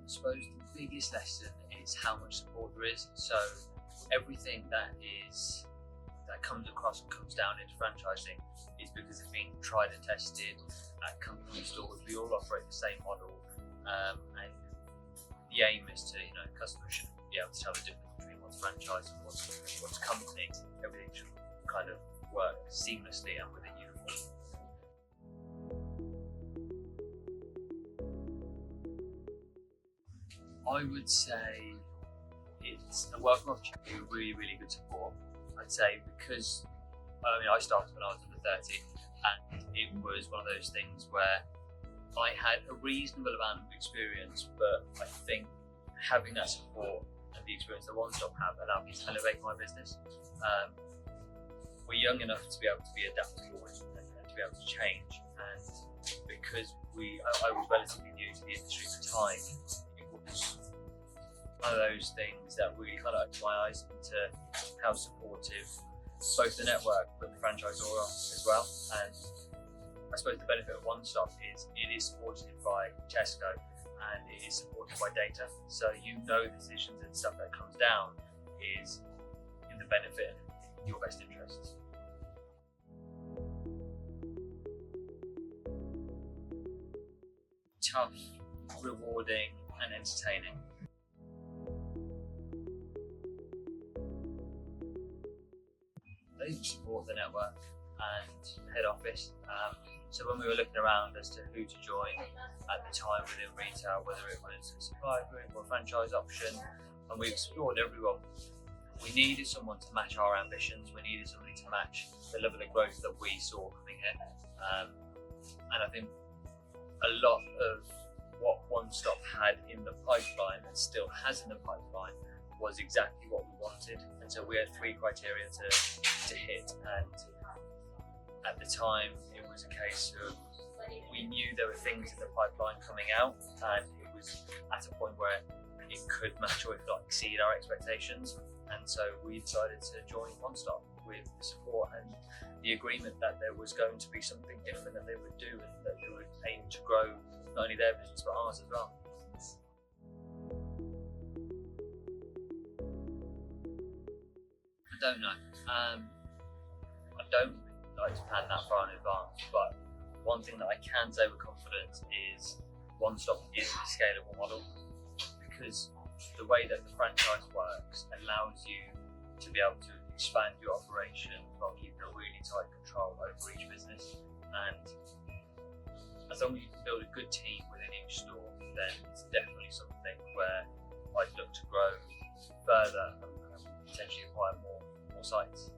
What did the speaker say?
I suppose the biggest lesson is how much support there is. So everything that comes across and comes down into franchising is because it's been tried and tested at company stores. We all operate the same model, and the aim is to, customers should be able to tell the difference between what's franchise and what's company. Everything should kind of work seamlessly and with a uniform. I would say it's a welcome opportunity with really, really good support. I'd say because I started when I was under 30, and it was one of those things where I had a reasonable amount of experience, but I think having that support and the experience that One Stop have allowed me to elevate my business. We're young enough to be able to be adaptable and to be able to change, and because I was relatively new to the industry at the time, it was one of those things that really kind of opened my eyes into how supportive both the network but the franchisor are as well. And I suppose the benefit of One Stop is it is supported by Tesco and it is supported by data. So the decisions and stuff that comes down is in the benefit and your best interests. Tough, rewarding and entertaining. They support the network and head office. So when we were looking around as to who to join at the time within retail, whether it was a supplier group or a franchise option, and we explored everyone, we needed someone to match our ambitions. We needed somebody to match the level of growth that we saw coming in. And I think a lot of what One Stop had in the pipeline and still has in the pipeline was exactly what we wanted. And so we had 3 criteria to hit, and at the time it was a case of we knew there were things in the pipeline coming out, and it was at a point where it could match or if not exceed our expectations. And so we decided to join One Stop with the support and the agreement that there was going to be something different that they would do, and that they would aim to grow not only their business but ours as well. I don't know. I don't like to plan that far in advance, but one thing that I can say with confidence is One Stop is a scalable model, because the way that the franchise works allows you to be able to expand your operation while keeping a really tight control over each business. And as long as you can build a good team within each store, then it's definitely something where I'd look to grow further and potentially acquire more sites.